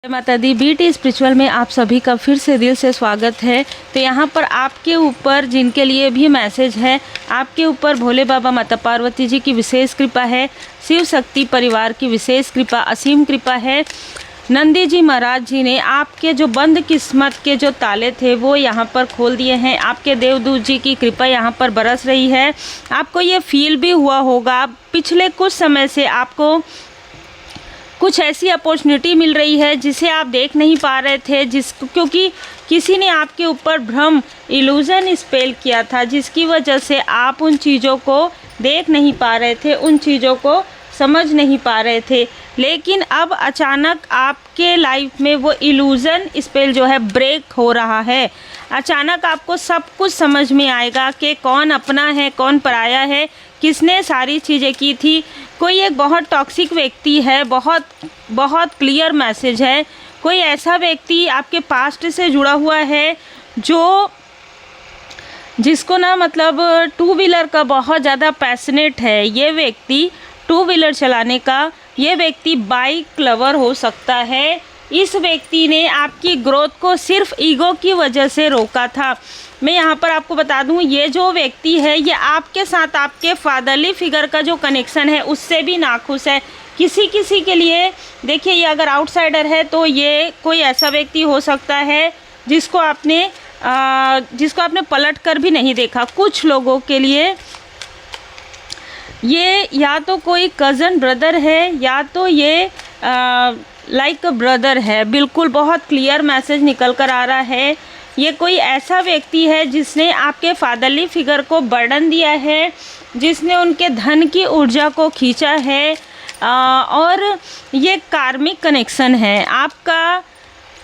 जय माता दी। BT spiritual में आप सभी का फिर से दिल से स्वागत है। तो यहाँ पर आपके ऊपर जिनके लिए भी मैसेज है, आपके ऊपर भोले बाबा माता पार्वती जी की विशेष कृपा है, शिव शक्ति परिवार की विशेष कृपा, असीम कृपा है। नंदी जी महाराज जी ने आपके जो बंद किस्मत के जो ताले थे वो यहाँ पर खोल दिए हैं। आपके देवदूत जी की कृपा यहाँ पर बरस रही है। आपको ये फील भी हुआ होगा पिछले कुछ समय से आपको कुछ ऐसी अपॉर्चुनिटी मिल रही है जिसे आप देख नहीं पा रहे थे, क्योंकि किसी ने आपके ऊपर भ्रम इल्यूज़न स्पेल किया था, जिसकी वजह से आप उन चीज़ों को देख नहीं पा रहे थे, उन चीज़ों को समझ नहीं पा रहे थे। लेकिन अब अचानक आपके लाइफ में वो इल्यूज़न स्पेल जो है ब्रेक हो रहा है। अचानक आपको सब कुछ समझ में आएगा कि कौन अपना है, कौन पराया है, किसने सारी चीज़ें की थी। कोई एक बहुत टॉक्सिक व्यक्ति है, बहुत क्लियर मैसेज है। कोई ऐसा व्यक्ति आपके पास्ट से जुड़ा हुआ है जिसको ना मतलब टू व्हीलर का बहुत ज़्यादा पैशनेट है। ये व्यक्ति टू व्हीलर चलाने का, ये व्यक्ति बाइक लवर हो सकता है। इस व्यक्ति ने आपकी ग्रोथ को सिर्फ ईगो की वजह से रोका था। मैं यहाँ पर आपको बता दूँ, ये जो व्यक्ति है ये आपके साथ आपके फादरली फिगर का जो कनेक्शन है उससे भी नाखुश है। किसी के लिए देखिए, ये अगर आउटसाइडर है तो ये कोई ऐसा व्यक्ति हो सकता है जिसको आपने पलट कर भी नहीं देखा। कुछ लोगों के लिए ये या तो कोई कज़न ब्रदर है या तो ये लाइक ब्रदर है। बिल्कुल बहुत क्लियर मैसेज निकल कर आ रहा है। ये कोई ऐसा व्यक्ति है जिसने आपके फादरली फिगर को बर्डन दिया है, जिसने उनके धन की ऊर्जा को खींचा है। और ये कार्मिक कनेक्शन है आपका।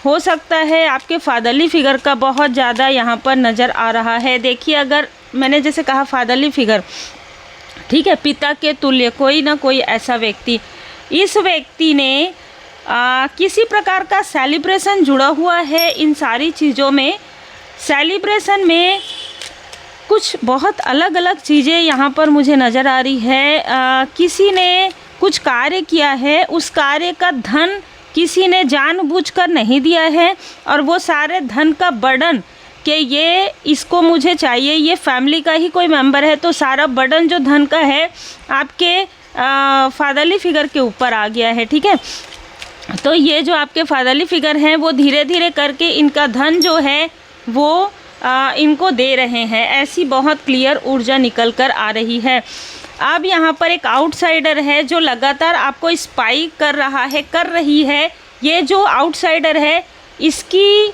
हो सकता है आपके फादरली फिगर का बहुत ज़्यादा यहाँ पर नज़र आ रहा है। देखिए, अगर मैंने जैसे कहा फादरली फिगर, ठीक है, पिता के तुल्य कोई ना कोई ऐसा व्यक्ति, इस व्यक्ति ने किसी प्रकार का सेलिब्रेशन जुड़ा हुआ है। इन सारी चीज़ों में सेलिब्रेशन में कुछ बहुत अलग अलग चीज़ें यहाँ पर मुझे नज़र आ रही है। किसी ने कुछ कार्य किया है, उस कार्य का धन किसी ने जानबूझकर नहीं दिया है, और वो सारे धन का बर्डन कि ये इसको मुझे चाहिए, ये फैमिली का ही कोई मेंबर है, तो सारा बर्डन जो धन का है आपके फादरली फिगर के ऊपर आ गया है। ठीक है, तो ये जो आपके फादरली फिगर हैं वो धीरे धीरे करके इनका धन जो है वो इनको दे रहे हैं। ऐसी बहुत क्लियर ऊर्जा निकल कर आ रही है। अब यहाँ पर एक आउटसाइडर है जो लगातार आपको स्पाई कर रही है। ये जो आउटसाइडर है इसकी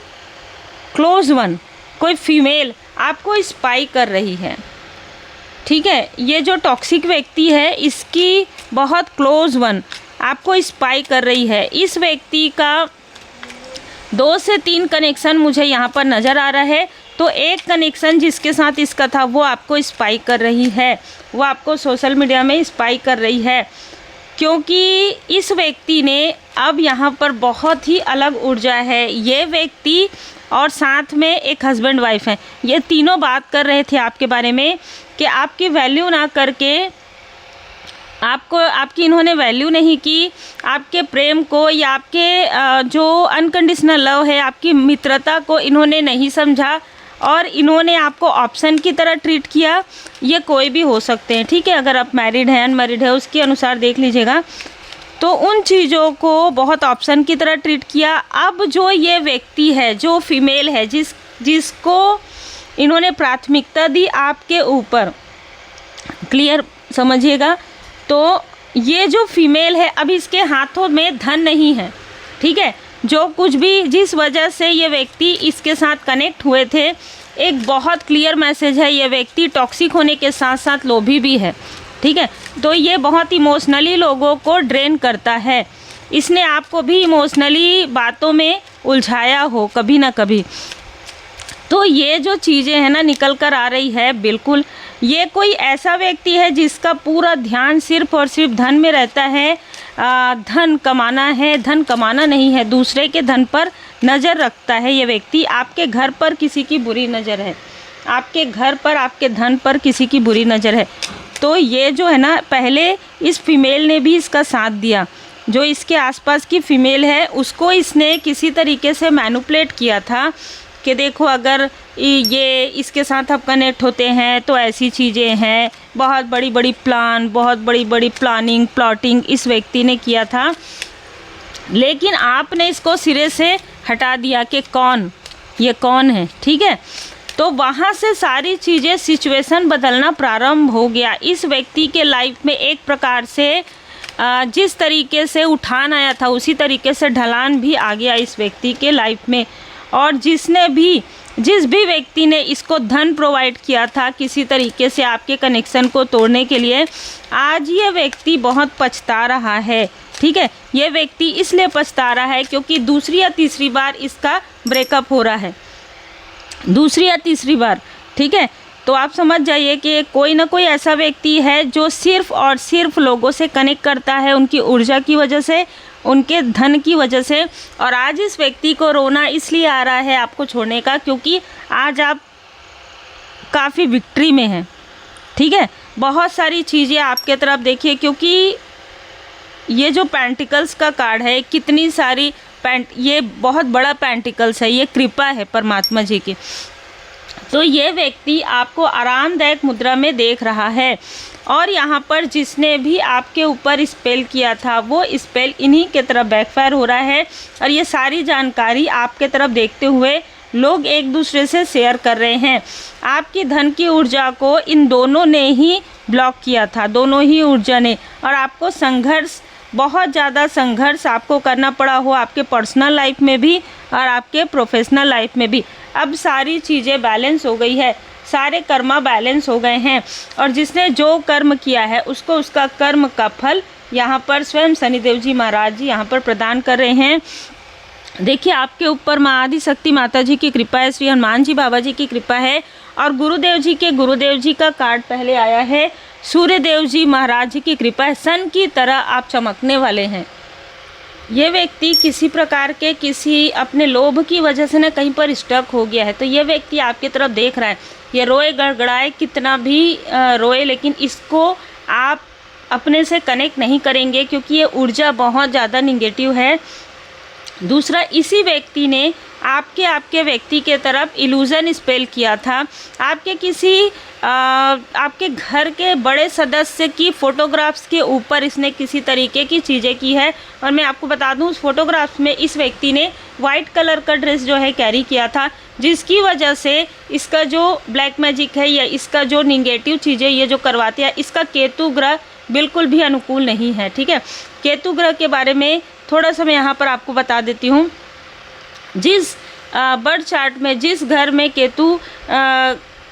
क्लोज वन कोई फीमेल आपको स्पाई कर रही है। ठीक है, ये जो टॉक्सिक व्यक्ति है इसकी बहुत क्लोज वन आपको स्पाई कर रही है। इस व्यक्ति का 2 से 3 कनेक्शन मुझे यहाँ पर नज़र आ रहा है। तो एक कनेक्शन जिसके साथ इसका था वो आपको स्पाई कर रही है, वो आपको सोशल मीडिया में स्पाई कर रही है, क्योंकि इस व्यक्ति ने अब यहाँ पर बहुत ही अलग ऊर्जा है। ये व्यक्ति और साथ में एक हस्बैंड वाइफ हैं, ये तीनों बात कर रहे थे आपके बारे में कि आपकी वैल्यू ना करके आपकी इन्होंने वैल्यू नहीं की, आपके प्रेम को या आपके जो अनकंडीशनल लव है, आपकी मित्रता को इन्होंने नहीं समझा और इन्होंने आपको ऑप्शन की तरह ट्रीट किया। ये कोई भी हो सकते हैं, ठीक है, अगर आप मैरिड हैं अनमैरिड है उसके अनुसार देख लीजिएगा। तो उन चीज़ों को बहुत ऑप्शन की तरह ट्रीट किया। अब जो ये व्यक्ति है, जो फीमेल है, जिसको इन्होंने प्राथमिकता दी आपके ऊपर, क्लियर समझिएगा। तो ये जो फीमेल है अब इसके हाथों में धन नहीं है। ठीक है, जो कुछ भी जिस वजह से ये व्यक्ति इसके साथ कनेक्ट हुए थे, एक बहुत क्लियर मैसेज है। ये व्यक्ति टॉक्सिक होने के साथ साथ लोभी भी है। ठीक है, तो ये बहुत इमोशनली लोगों को ड्रेन करता है। इसने आपको भी इमोशनली बातों में उलझाया हो कभी ना कभी। तो ये जो चीज़ें हैं ना निकल कर आ रही है, बिल्कुल ये कोई ऐसा व्यक्ति है जिसका पूरा ध्यान सिर्फ और सिर्फ धन में रहता है। धन कमाना है, धन कमाना नहीं है, दूसरे के धन पर नज़र रखता है ये व्यक्ति। आपके घर पर किसी की बुरी नज़र है, आपके घर पर, आपके धन पर किसी की बुरी नज़र है। तो ये जो है ना, पहले इस फीमेल ने भी इसका साथ दिया, जो इसके आसपास की फीमेल है उसको इसने किसी तरीके से मैनिपुलेट किया था कि देखो अगर ये इसके साथ आप कनेक्ट होते हैं तो ऐसी चीज़ें हैं, बहुत बड़ी बड़ी प्लान, बहुत बड़ी बड़ी प्लानिंग प्लॉटिंग इस व्यक्ति ने किया था। लेकिन आपने इसको सिरे से हटा दिया कि ये कौन है, ठीक है। तो वहाँ से सारी चीज़ें सिचुएशन बदलना प्रारंभ हो गया। इस व्यक्ति के लाइफ में एक प्रकार से जिस तरीके से उठान आया था उसी तरीके से ढलान भी आ गया इस व्यक्ति के लाइफ में। और जिस भी व्यक्ति ने इसको धन प्रोवाइड किया था किसी तरीके से आपके कनेक्शन को तोड़ने के लिए, आज ये व्यक्ति बहुत पछता रहा है, ठीक है। ये व्यक्ति इसलिए पछता रहा है क्योंकि दूसरी या तीसरी बार इसका ब्रेकअप हो रहा है, दूसरी या तीसरी बार, ठीक है। तो आप समझ जाइए कि कोई ना कोई ऐसा व्यक्ति है जो सिर्फ़ और सिर्फ लोगों से कनेक्ट करता है, उनकी ऊर्जा की वजह से, उनके धन की वजह से। और आज इस व्यक्ति को रोना इसलिए आ रहा है आपको छोड़ने का क्योंकि आज आप काफ़ी विक्ट्री में हैं, ठीक है। बहुत सारी चीज़ें आपके तरफ देखिए, क्योंकि ये जो पेंटिकल्स का कार्ड है, कितनी सारी ये बहुत बड़ा पेंटिकल्स है, ये कृपा है परमात्मा जी की। तो ये व्यक्ति आपको आरामदायक मुद्रा में देख रहा है और यहाँ पर जिसने भी आपके ऊपर स्पेल किया था वो स्पेल इन्हीं के तरफ बैकफायर हो रहा है। और ये सारी जानकारी आपके तरफ देखते हुए लोग एक दूसरे से शेयर कर रहे हैं। आपकी धन की ऊर्जा को इन दोनों ने ही ब्लॉक किया था, दोनों ही ऊर्जा ने, और आपको संघर्ष, बहुत ज़्यादा संघर्ष आपको करना पड़ा हो आपके पर्सनल लाइफ में भी और आपके प्रोफेशनल लाइफ में भी। अब सारी चीज़ें बैलेंस हो गई है, सारे कर्मा बैलेंस हो गए हैं और जिसने जो कर्म किया है उसको उसका कर्म का फल यहाँ पर स्वयं शनिदेव जी महाराज जी यहाँ पर प्रदान कर रहे हैं। देखिए आपके ऊपर माँ आदि शक्ति माता जी की कृपा है, श्री हनुमान जी बाबा जी की कृपा है और गुरुदेव जी का कार्ड पहले आया है, सूर्य देव जी महाराज जी की कृपा है। सन की तरह आप चमकने वाले हैं। ये व्यक्ति किसी प्रकार के किसी अपने लोभ की वजह से ना कहीं पर स्टक हो गया है, तो ये व्यक्ति आपकी तरफ देख रहा है। ये रोए गड़गड़ाए कितना भी रोए, लेकिन इसको आप अपने से कनेक्ट नहीं करेंगे क्योंकि ये ऊर्जा बहुत ज़्यादा निगेटिव है। दूसरा, इसी व्यक्ति ने आपके व्यक्ति के तरफ इल्यूज़न स्पेल किया था। आपके किसी आपके घर के बड़े सदस्य की फ़ोटोग्राफ्स के ऊपर इसने किसी तरीके की चीज़ें की है। और मैं आपको बता दूं, उस फोटोग्राफ्स में इस व्यक्ति ने वाइट कलर का ड्रेस जो है कैरी किया था, जिसकी वजह से इसका जो ब्लैक मैजिक है या इसका जो निगेटिव चीज़ें ये जो करवाते हैं, इसका केतु ग्रह बिल्कुल भी अनुकूल नहीं है, ठीक है। केतु ग्रह के बारे में थोड़ा सा मैं यहाँ पर आपको बता देती हूँ। जिस बर्थ चार्ट में जिस घर में केतु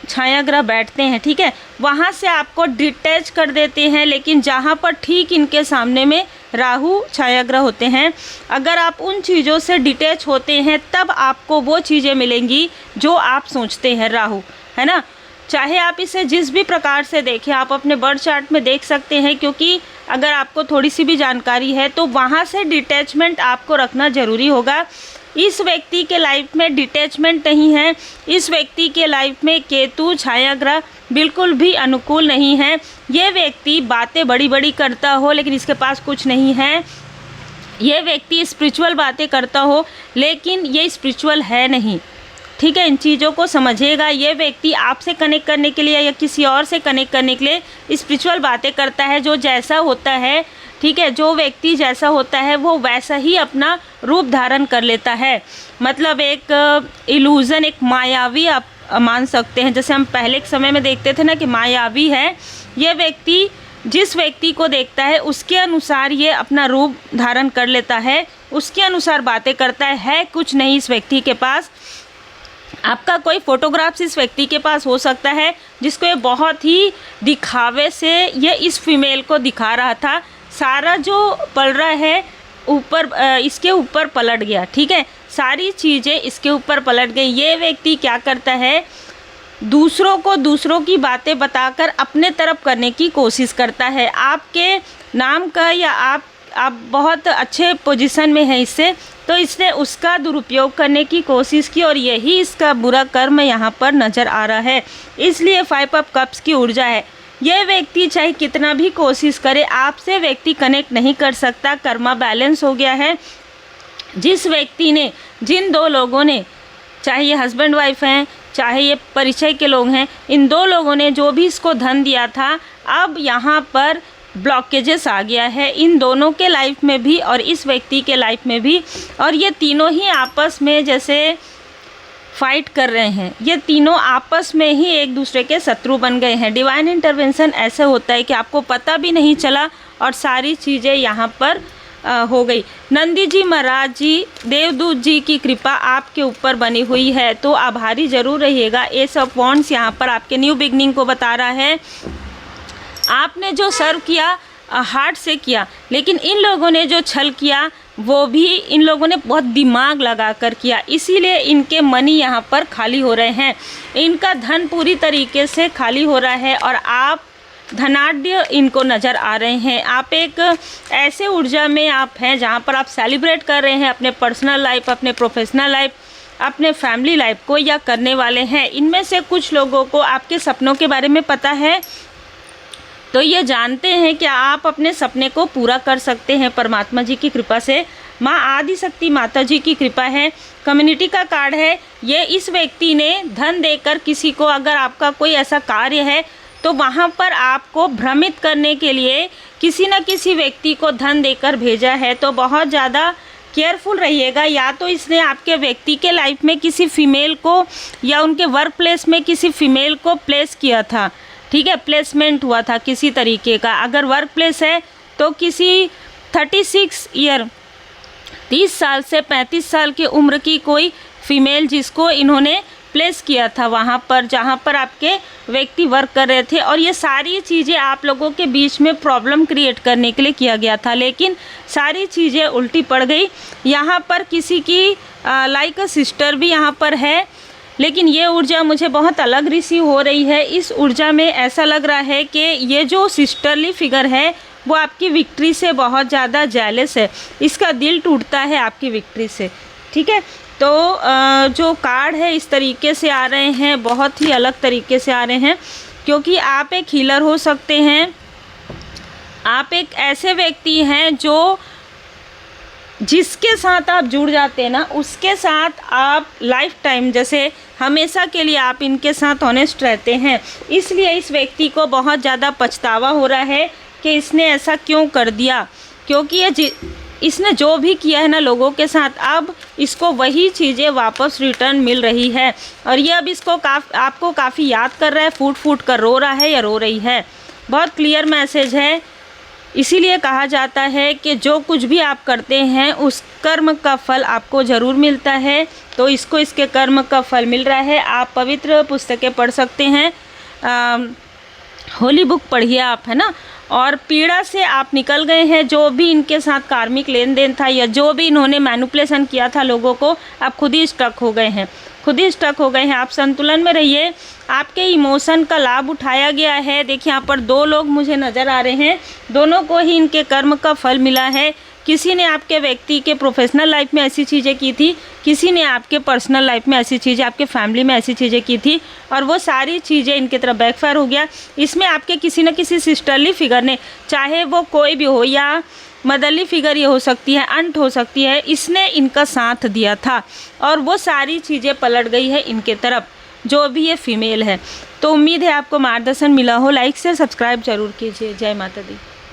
छाया ग्रह बैठते हैं, ठीक है, वहाँ से आपको डिटैच कर देते हैं। लेकिन जहाँ पर ठीक इनके सामने में राहु छाया ग्रह होते हैं, अगर आप उन चीज़ों से डिटैच होते हैं तब आपको वो चीज़ें मिलेंगी जो आप सोचते हैं। राहु है ना, चाहे आप इसे जिस भी प्रकार से देखें, आप अपने बर्थ चार्ट में देख सकते हैं, क्योंकि अगर आपको थोड़ी सी भी जानकारी है तो वहाँ से डिटैचमेंट आपको रखना ज़रूरी होगा। इस व्यक्ति के लाइफ में डिटैचमेंट नहीं है, इस व्यक्ति के लाइफ में केतु छाया ग्रह बिल्कुल भी अनुकूल नहीं है। ये व्यक्ति बातें बड़ी बड़ी करता हो लेकिन इसके पास कुछ नहीं है। ये व्यक्ति स्पिरिचुअल बातें करता हो लेकिन ये स्पिरिचुअल है नहीं, ठीक है। इन चीज़ों को समझिएगा। ये व्यक्ति आपसे कनेक्ट करने के लिए या किसी और से कनेक्ट करने के लिए स्पिरिचुअल बातें करता है। जो जैसा होता है, ठीक है, जो व्यक्ति जैसा होता है वो वैसा ही अपना रूप धारण कर लेता है। मतलब एक इल्यूज़न, एक मायावी आप मान सकते हैं। जैसे हम पहले के समय में देखते थे ना कि मायावी है, ये व्यक्ति जिस व्यक्ति को देखता है उसके अनुसार ये अपना रूप धारण कर लेता है, उसके अनुसार बातें करता है कुछ नहीं इस व्यक्ति के पास। आपका कोई फ़ोटोग्राफ्स इस व्यक्ति के पास हो सकता है जिसको ये बहुत ही दिखावे से ये इस फीमेल को दिखा रहा था। सारा जो पल रहा है ऊपर इसके ऊपर पलट गया, ठीक है, सारी चीज़ें इसके ऊपर पलट गई। ये व्यक्ति क्या करता है, दूसरों को दूसरों की बातें बताकर अपने तरफ करने की कोशिश करता है। आपके नाम का या आप बहुत अच्छे पोजीशन में हैं इससे, तो इसने उसका दुरुपयोग करने की कोशिश की और यही इसका बुरा कर्म यहाँ पर नज़र आ रहा है। इसलिए 5 ऑफ कप्स की ऊर्जा है। ये व्यक्ति चाहे कितना भी कोशिश करे, आपसे व्यक्ति कनेक्ट नहीं कर सकता। कर्मा बैलेंस हो गया है। जिस व्यक्ति ने, जिन दो लोगों ने, चाहे ये हस्बैंड वाइफ हैं, चाहे ये परिचय के लोग हैं, इन दो लोगों ने जो भी इसको धन दिया था, अब यहाँ पर ब्लॉकेजेस आ गया है इन दोनों के लाइफ में भी और इस व्यक्ति के लाइफ में भी। और ये तीनों ही आपस में जैसे फाइट कर रहे हैं, ये तीनों आपस में ही एक दूसरे के शत्रु बन गए हैं। डिवाइन इंटरवेंशन ऐसे होता है कि आपको पता भी नहीं चला और सारी चीज़ें यहाँ पर हो गई। नंदी जी महाराज जी, देवदूत जी की कृपा आपके ऊपर बनी हुई है, तो आभारी ज़रूर रहिएगा। एस ऑफ वॉन्ड्स यहाँ पर आपके न्यू बिगनिंग को बता रहा है। आपने जो सर्व किया हार्ट से किया, लेकिन इन लोगों ने जो छल किया वो भी इन लोगों ने बहुत दिमाग लगा कर किया, इसीलिए इनके मनी यहाँ पर खाली हो रहे हैं। इनका धन पूरी तरीके से खाली हो रहा है और आप धनाढ्य इनको नज़र आ रहे हैं। आप एक ऐसे ऊर्जा में आप हैं जहाँ पर आप सेलिब्रेट कर रहे हैं अपने पर्सनल लाइफ, अपने प्रोफेशनल लाइफ, अपने फैमिली लाइफ को, या करने वाले हैं। इनमें से कुछ लोगों को आपके सपनों के बारे में पता है, तो ये जानते हैं कि आप अपने सपने को पूरा कर सकते हैं परमात्मा जी की कृपा से। माँ आदि शक्ति माता जी की कृपा है। कम्युनिटी का कार्ड है ये। इस व्यक्ति ने धन देकर किसी को, अगर आपका कोई ऐसा कार्य है तो वहाँ पर आपको भ्रमित करने के लिए किसी न किसी व्यक्ति को धन देकर भेजा है, तो बहुत ज़्यादा केयरफुल रहिएगा। या तो इसने आपके व्यक्ति के लाइफ में किसी फीमेल को या उनके वर्क प्लेस में किसी फीमेल को प्लेस किया था, ठीक है, प्लेसमेंट हुआ था किसी तरीके का। अगर वर्क प्लेस है तो किसी 36 ईयर 30 साल से 35 साल की उम्र की कोई फीमेल जिसको इन्होंने प्लेस किया था वहाँ पर जहाँ पर आपके व्यक्ति वर्क कर रहे थे। और ये सारी चीज़ें आप लोगों के बीच में प्रॉब्लम क्रिएट करने के लिए किया गया था, लेकिन सारी चीज़ें उल्टी पड़ गई। यहाँ पर किसी की लाइक सिस्टर भी यहाँ पर है, लेकिन ये ऊर्जा मुझे बहुत अलग रिसीव हो रही है। इस ऊर्जा में ऐसा लग रहा है कि ये जो सिस्टरली फिगर है वो आपकी विक्ट्री से बहुत ज़्यादा जेलस है, इसका दिल टूटता है आपकी विक्ट्री से, ठीक है। तो जो कार्ड है इस तरीके से आ रहे हैं, बहुत ही अलग तरीके से आ रहे हैं, क्योंकि आप एक हीलर हो सकते हैं। आप एक ऐसे व्यक्ति हैं जो जिसके साथ आप जुड़ जाते हैं ना, उसके साथ आप लाइफ टाइम, जैसे हमेशा के लिए आप इनके साथ ऑनेस्ट रहते हैं। इसलिए इस व्यक्ति को बहुत ज़्यादा पछतावा हो रहा है कि इसने ऐसा क्यों कर दिया, क्योंकि इसने जो भी किया है ना लोगों के साथ, अब इसको वही चीज़ें वापस रिटर्न मिल रही है। और ये अब इसको आपको काफ़ी याद कर रहा है, फूट फूट कर रो रहा है या रो रही है। बहुत क्लियर मैसेज है। इसीलिए कहा जाता है कि जो कुछ भी आप करते हैं उस कर्म का फल आपको ज़रूर मिलता है। तो इसको इसके कर्म का फल मिल रहा है। आप पवित्र पुस्तकें पढ़ सकते हैं, होली बुक पढ़िए आप, है ना। और पीड़ा से आप निकल गए हैं। जो भी इनके साथ कार्मिक लेन देन था या जो भी इन्होंने मैनिपुलेशन किया था लोगों को, आप खुद ही स्टक हो गए हैं, खुद ही स्टक हो गए हैं। आप संतुलन में रहिए। आपके इमोशन का लाभ उठाया गया है। देखिए यहाँ पर दो लोग मुझे नज़र आ रहे हैं, दोनों को ही इनके कर्म का फल मिला है। किसी ने आपके व्यक्ति के प्रोफेशनल लाइफ में ऐसी चीज़ें की थी, किसी ने आपके पर्सनल लाइफ में ऐसी चीज़ें, आपके फैमिली में ऐसी चीज़ें की थी, और वो सारी चीज़ें इनकी तरफ बैकफायर हो गया। इसमें आपके किसी न किसी सिस्टरली फिगर ने, चाहे वो कोई भी हो या मदरली फिगर ये हो सकती है, अंट हो सकती है, इसने इनका साथ दिया था और वो सारी चीज़ें पलट गई है इनके तरफ, जो भी ये फीमेल है। तो उम्मीद है आपको मार्गदर्शन मिला हो। लाइक से सब्सक्राइब जरूर कीजिए। जय माता दी।